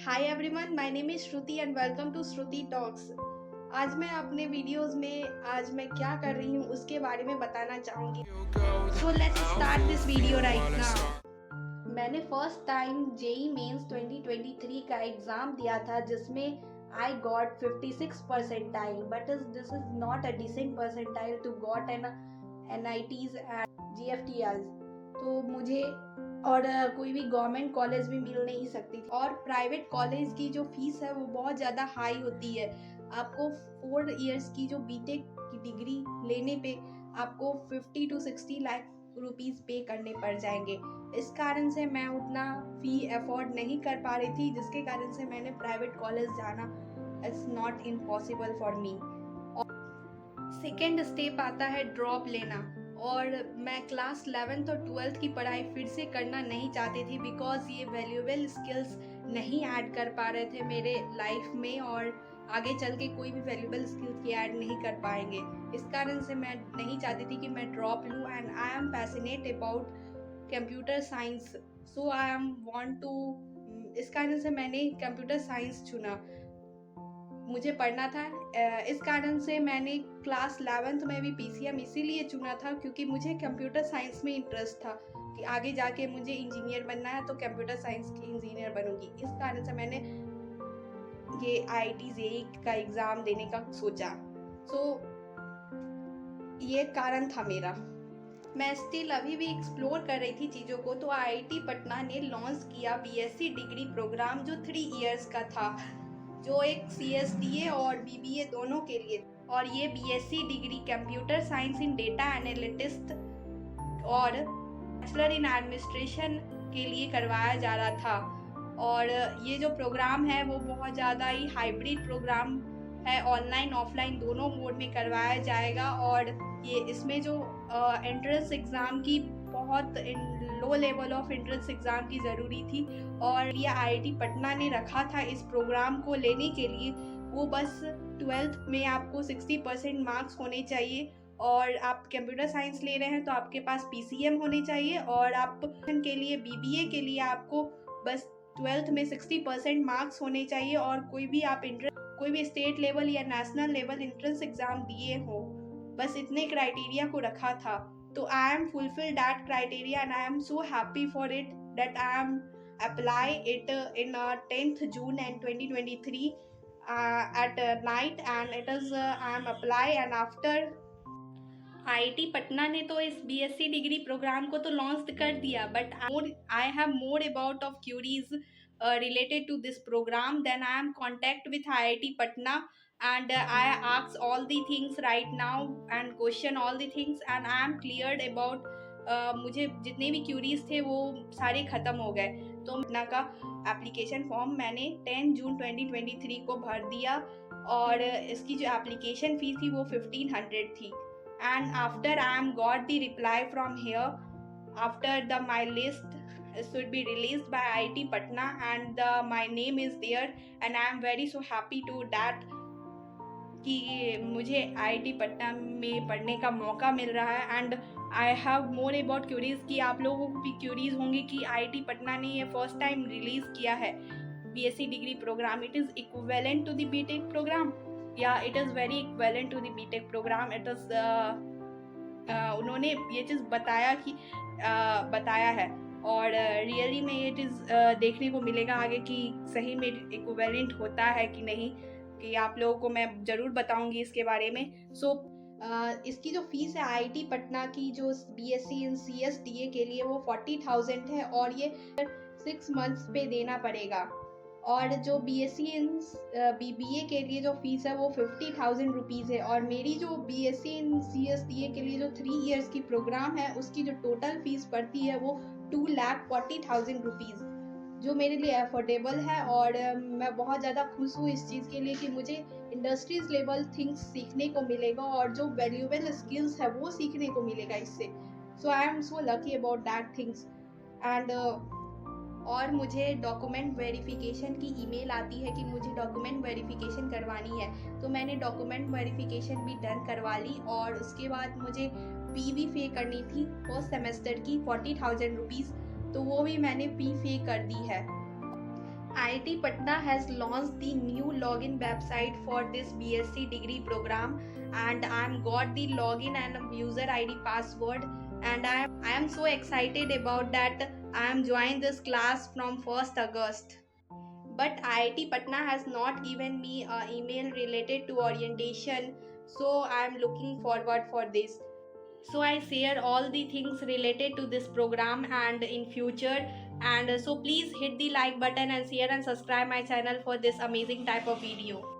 Hi everyone, my name is Shruti and welcome to Shruti talks. आज मैं अपने वीडियोस में आज मैं क्या कर रही हूँ उसके बारे में बताना चाहूँगी। So let's start this video right now. मैंने फर्स्ट टाइम जेई मेंस 2023 का एग्ज़ाम दिया था जिसमें I got 56 percentile, but this is not a decent percentile to got an NITs and GFTs। तो मुझे और कोई भी गवर्नमेंट कॉलेज भी मिल नहीं सकती थी। और प्राइवेट कॉलेज की जो फीस है वो बहुत ज़्यादा हाई होती है। आपको 4 इयर्स की जो बीटेक की डिग्री लेने पे आपको 50 to 60 लाख रुपीज़ पे करने पड़ जाएंगे। इस कारण से मैं उतना फ़ी अफोर्ड नहीं कर पा रही थी, जिसके कारण से मैंने प्राइवेट कॉलेज जाना it's not impossible for me. Second step आता है ड्रॉप लेना। और मैं क्लास 11th और 12th की पढ़ाई फिर से करना नहीं चाहती थी बिकॉज ये वैल्यूएबल स्किल्स नहीं ऐड कर पा रहे थे मेरे लाइफ में, और आगे चल के कोई भी वैल्यूएबल स्किल्स की ऐड नहीं कर पाएंगे। इस कारण से मैं नहीं चाहती थी कि मैं ड्रॉप लूँ। And I am passionate about computer science, so I am want to, इस कारण से मैंने कंप्यूटर साइंस चुना, मुझे पढ़ना था। इस कारण से मैंने क्लास 11th में भी PCM इसीलिए चुना था क्योंकि मुझे कंप्यूटर साइंस में इंटरेस्ट था कि आगे जाके मुझे इंजीनियर बनना है तो कंप्यूटर साइंस की इंजीनियर बनूंगी। इस कारण से मैंने ये IIT JEE का एग्ज़ाम देने का सोचा। ये कारण था मेरा। मैं स्टिल अभी भी एक्सप्लोर कर रही थी चीज़ों को, तो IIT पटना ने लॉन्च किया BSc डिग्री प्रोग्राम जो 3 इयर्स का था, जो एक CSDA और BBA दोनों के लिए। और ये BSc डिग्री कंप्यूटर साइंस इन डेटा एनालिटिस्ट और बैचलर इन एडमिनिस्ट्रेशन के लिए करवाया जा रहा था। और ये जो प्रोग्राम है वो बहुत ज़्यादा ही हाइब्रिड प्रोग्राम है, ऑनलाइन ऑफलाइन दोनों मोड में करवाया जाएगा। और ये इसमें जो एंट्रेंस एग्ज़ाम की बहुत low level of entrance exam की ज़रूरी थी, और ये IIT पटना ने रखा था इस प्रोग्राम को लेने के लिए। वो बस 12th में आपको 60% मार्क्स होने चाहिए, और आप कंप्यूटर साइंस ले रहे हैं तो आपके पास PCM होने चाहिए, और आप के लिए BBA के लिए आपको बस 12th में 60% मार्क्स होने चाहिए, और कोई भी स्टेट लेवल या नेशनल लेवल एंट्रेंस एग्ज़ाम दिए हो, बस इतने क्राइटेरिया को रखा था। तो I am fulfil that criteria and I am so happy for it that I am apply it in 10th June and 2023 at night, and it is I am apply। and after IIT Patna ने तो इस BSc degree programme को तो launch कर दिया, but I have more about of queries related to this program. Then I am contact with IIT Patna and I ask all the things right now and question all the things and I am cleared about मुझे जितने भी curies थे वो सारे ख़त्म हो गए। तो पटना का एप्लीकेशन फॉर्म मैंने 10 जून 2023 को भर दिया, और इसकी जो एप्लीकेशन फ़ी थी वो 1500 थी। And after I am got the reply from here after my list should be released by IIT Patna and my name is there and I am very so happy to that कि मुझे IIT Patna में पढ़ने का मौका मिल रहा है। And I have more about queries कि आप लोगों को भी क्यूरीज होंगी कि IIT पटना ने ये फर्स्ट टाइम रिलीज़ किया है BSc degree programme. It is equivalent to the BTech programme, या it is very equivalent to the BTech programme. It is उन्होंने ये चीज़ बताया है, और रियली में ये चीज़ देखने को मिलेगा आगे कि सही में इक्विवेलेंट होता है कि नहीं, कि आप लोगों को मैं ज़रूर बताऊंगी इसके बारे में। इसकी जो फीस है IIT पटना की जो BSc इन CSDA के लिए वो 40,000 है, और ये 6 मंथ्स पे देना पड़ेगा। और जो BSc इन BBA के लिए जो फीस है वो 50,000 रुपीज़ है, और मेरी जो BSc इन CSDA के लिए जो 3 इयर्स की प्रोग्राम है उसकी जो टोटल फीस पड़ती है वो 2,40,000 रुपीज़, जो मेरे लिए अफोर्डेबल है। और मैं बहुत ज़्यादा खुश हूँ इस चीज़ के लिए कि मुझे इंडस्ट्रीज लेवल थिंग्स सीखने को मिलेगा, और जो वैल्यूएबल स्किल्स है वो सीखने को मिलेगा इससे। So I am so lucky about that things. And और मुझे डॉक्यूमेंट वेरिफिकेशन की ईमेल आती है कि मुझे डॉक्यूमेंट वेरिफिकेशन करवानी है, तो मैंने डॉक्यूमेंट वेरिफिकेशन भी डन करवा ली। और उसके बाद मुझे फ़ी भी पे करनी थी फर्स्ट सेमेस्टर की 40,000 रुपीज़, तो वो भी मैंने फ़ी पे कर दी है। IIT Patna has launched the new login website for this BSc degree program, and I'm got the login and user ID password, and I am so excited about that. I am joined this class from 1st August. But IIT Patna has not given me an email related to orientation, so I am looking forward for this. So I share all the things related to this program and in future, and so please hit the like button and share and subscribe my channel for this amazing type of video.